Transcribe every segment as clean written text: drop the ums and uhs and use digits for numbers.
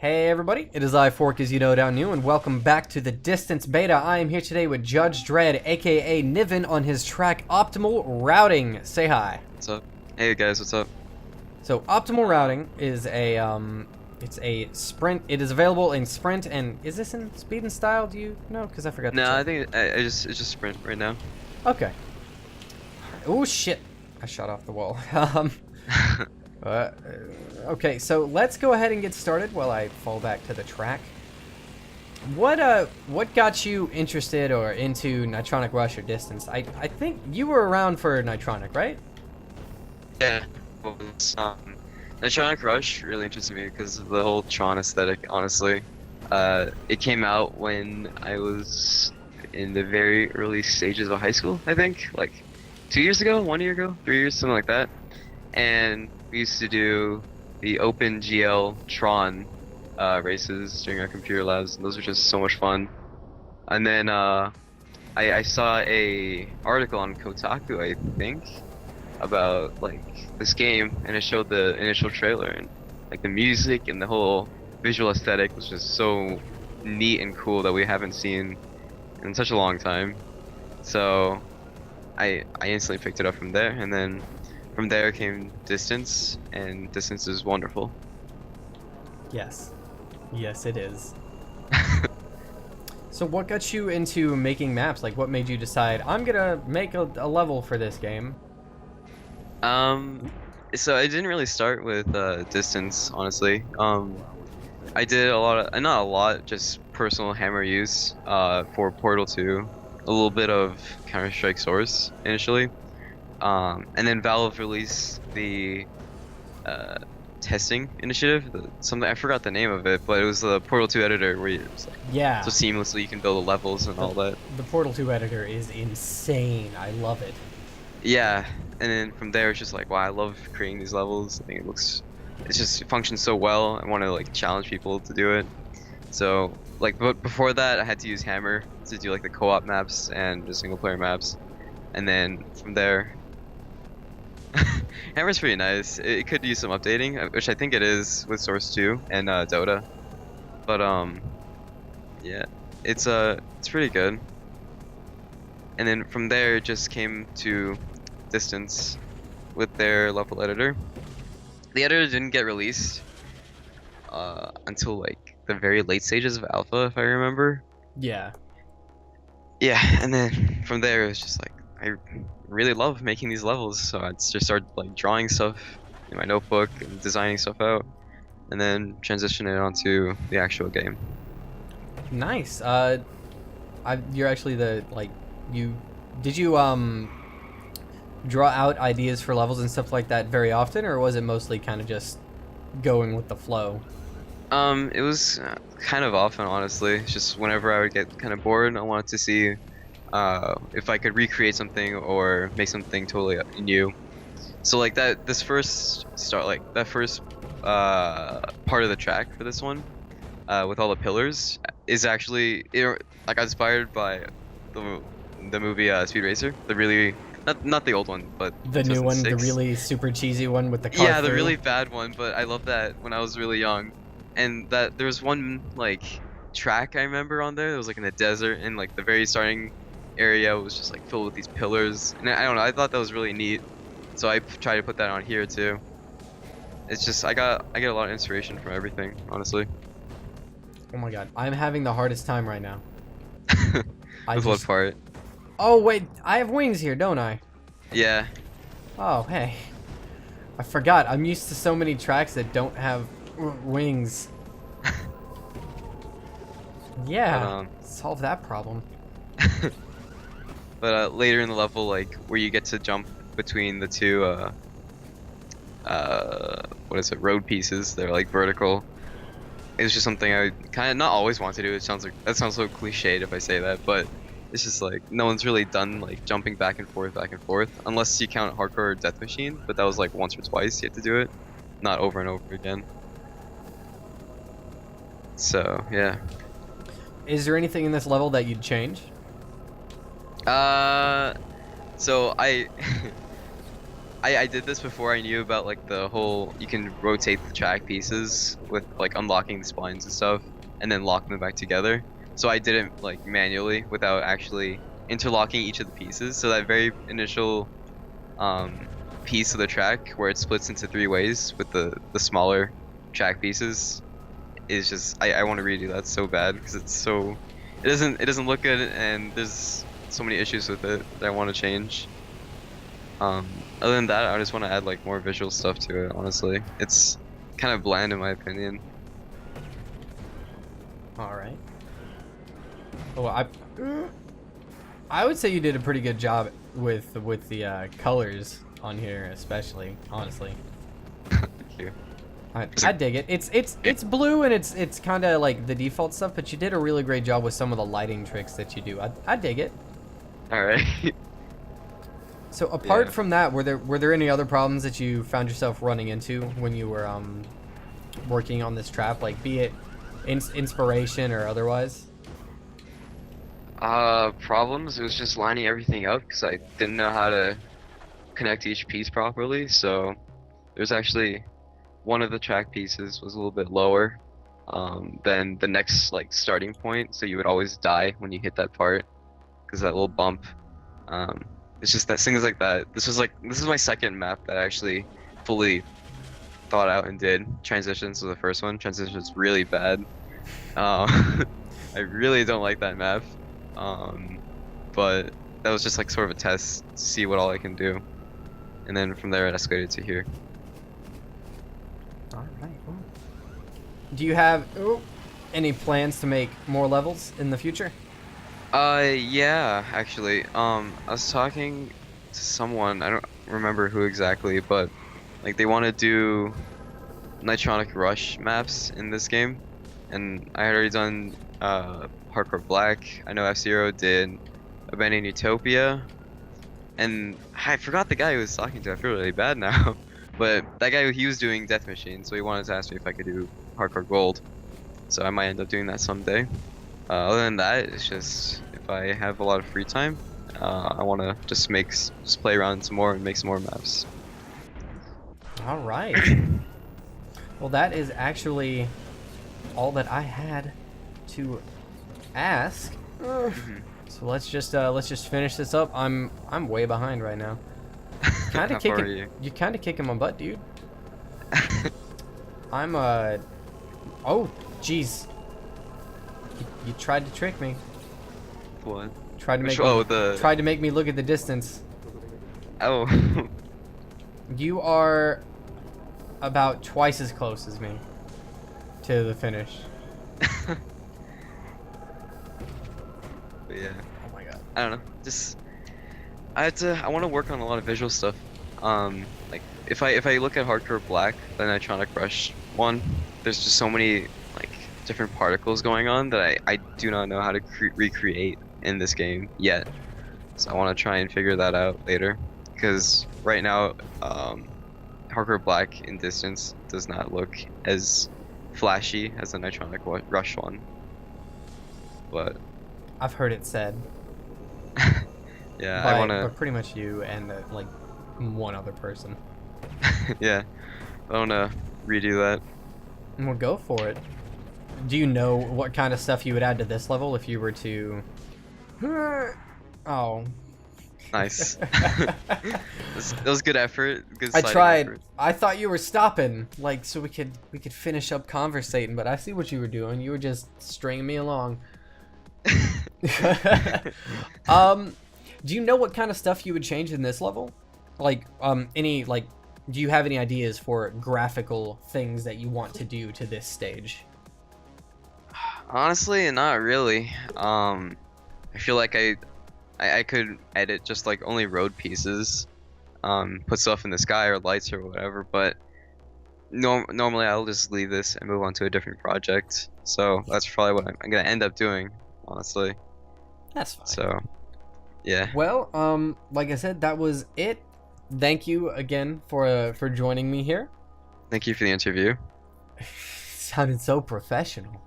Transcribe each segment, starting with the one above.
Hey everybody, it is I, Fork, as you know, down new, and welcome back to the Distance Beta. I am here today with Judge Dredd, aka Niven, on his track Optimal Routing. Say hi. What's up? Hey guys, what's up? So Optimal Routing is it's a sprint. It is available in sprint, and is this in speed and style? Do you know? Because I forgot to No, check. I think it's just sprint right now. Okay. Oh shit! I shot off the wall. Okay, so let's go ahead and get started while I fall back to the track. What got you interested or into Nitronic Rush or Distance? I think you were around for Nitronic, right? Yeah, well, Electronic Rush really interested me because of the whole Tron aesthetic. Honestly, it came out when I was in the very early stages of high school. I think like 2 years ago, 1 year ago, 3 years, something like that. And we used to do the OpenGL Tron races during our computer labs, and those were just so much fun. And then I saw a article on Kotaku, I think, about like this game, and it showed the initial trailer, and like the music and the whole visual aesthetic was just so neat and cool that we haven't seen in such a long time. So I instantly picked it up from there, and then from there came Distance, and Distance is wonderful. Yes. Yes, it is. So what got you into making maps? Like, what made you decide, I'm gonna make a level for this game? So I didn't really start with Distance, honestly. I did a lot of, not a lot, just personal hammer use for Portal 2, a little bit of Counter-Strike Source initially. And then Valve released the testing initiative, something I forgot the name of it, but it was the Portal 2 editor where it's like, Yeah. so seamlessly you can build the levels and all that. The Portal 2 editor is insane. I love it. Yeah, and then from there it's just like, wow, I love creating these levels. I think it functions so well. I want to like challenge people to do it. So like, but before that I had to use Hammer to do like the co-op maps and the single player maps, and then from there. Hammer's pretty nice. It could use some updating, which I think it is with Source 2 and Dota. But yeah, it's pretty good. And then from there, it just came to Distance with their level editor. The editor didn't get released until like the very late stages of alpha, if I remember. Yeah. Yeah, and then from there, it was just like, I really love making these levels, so I just started like drawing stuff in my notebook and designing stuff out, and then transition it onto the actual game. Nice. You're actually did you draw out ideas for levels and stuff like that very often, or was it mostly kind of just going with the flow? It was kind of often, honestly. It's just whenever I would get kind of bored, I wanted to see if I could recreate something or make something totally new. So like that first part of the track for this one, with all the pillars, is actually like inspired by the movie Speed Racer, the really not the old one, but The new one, the 2006. really super cheesy one with the car Yeah, the through. really bad one, but I love that when I was really young. And that there was one like track I remember on there. It was like in the desert, and like the very starting area was just like filled with these pillars. And I don't know, I thought that was really neat. So I tried to put that on here too. It's just I get a lot of inspiration from everything, honestly. Oh my god, I'm having the hardest time right now. With what part? Oh wait, I have wings here, don't I? Yeah. Oh hey, I forgot. I'm used to so many tracks that don't have wings. Yeah, solve that problem. But later in the level, like where you get to jump between the two what is it, road pieces, they're like vertical. It's just something I kind of not always want to do. It sounds like, that sounds so cliched if I say that, but it's just like no one's really done like jumping back and forth unless you count Hardcore Death Machine, but that was like once or twice you had to do it, not over and over again. So yeah. Is there anything in this level that you'd change? So I I did this before I knew about like the whole you can rotate the track pieces with like unlocking the splines and stuff, and then lock them back together. So I did it like manually without actually interlocking each of the pieces. So that very initial piece of the track where it splits into 3 ways with the smaller track pieces is just I want to redo that so bad because it doesn't look good, and there's so many issues with it that I want to change. Other than that, I just want to add like more visual stuff to it. Honestly, it's kind of bland in my opinion. All right. Well, I would say you did a pretty good job with the colors on here, especially. Honestly, Thank you. I dig it. It's blue and it's kind of like the default stuff, but you did a really great job with some of the lighting tricks that you do. I dig it. All right. So apart Yeah. from that, were there any other problems that you found yourself running into when you were working on this trap, like be it inspiration or otherwise? Problems. It was just lining everything up because I didn't know how to connect each piece properly. So there's actually one of the track pieces was a little bit lower than the next like starting point. So you would always die when you hit that part because that little bump. It's just that things like that. This is my second map that I actually fully thought out and did. Transitions was the first one. Transitions really bad. I really don't like that map. But that was just like sort of a test to see what all I can do, and then from there it escalated to here. All right. Do you have any plans to make more levels in the future? Yeah, actually. I was talking to someone, I don't remember who exactly, but like they want to do Nitronic Rush maps in this game, and I had already done Hardcore Black. I know F-Zero did Abandoned Utopia, and I forgot the guy who was talking to. I feel really bad now, but that guy, he was doing Death Machine, so he wanted to ask me if I could do Hardcore Gold. So I might end up doing that someday. Other than that, it's just if I have a lot of free time, I want to just play around some more and make some more maps. All right. Well, that is actually all that I had to ask. So let's just finish this up. I'm way behind right now. Kind How of far are kicking. you? You're kind of kicking my butt, dude. I'm Oh, jeez. You tried to trick me. What? Tried to make tried to make me look at the distance. Oh. You are about twice as close as me to the finish. But yeah. Oh my god. I don't know. Just I want to work on a lot of visual stuff. Like if I look at Hardcore Black, the Nitronic Rush one, there's just so many like different particles going on that I do not know how to recreate in this game yet. So I want to try and figure that out later, because right now Hardcore Black in distance does not look as flashy as the Nitronic Rush one. But I've heard it said. yeah, by, I want to. by pretty much you and like one other person. Yeah, I want to redo that. And we'll go for it. Do you know what kind of stuff you would add to this level if you were to? Oh. Nice. That was good effort. Good I sliding tried. effort. I thought you were stopping, like, so we could finish up conversating. But I see what you were doing. You were just stringing me along. Do you know what kind of stuff you would change in this level? Like, any like, do you have any ideas for graphical things that you want to do to this stage? Honestly, not really. I feel like I could edit just like only road pieces, put stuff in the sky or lights or whatever. But normally I'll just leave this and move on to a different project. So that's probably what I'm gonna end up doing, honestly. That's fine. So, yeah. Well, like I said, that was it. Thank you again for joining me here. Thank you for the interview. Sounded so professional.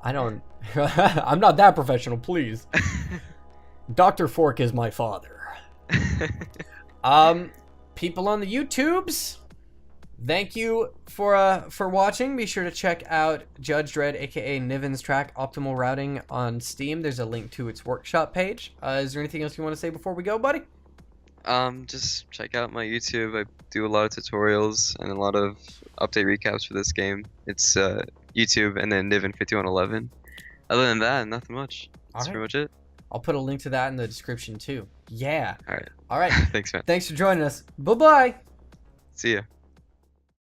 I don't. I'm not that professional, please. Dr. Fork is my father. people on the YouTubes, thank you for watching. Be sure to check out Judge Dredd, aka Niven's track Optimal Routing on Steam. There's a link to its workshop page. Is there anything else you want to say before we go, buddy? Just check out my YouTube. I do a lot of tutorials and a lot of update recaps for this game. It's YouTube and then Niven 5111. Other than that, nothing much. That's pretty much it. I'll put a link to that in the description too. Yeah. All right. All right. Thanks, man. Thanks for joining us. Bye-bye. See ya.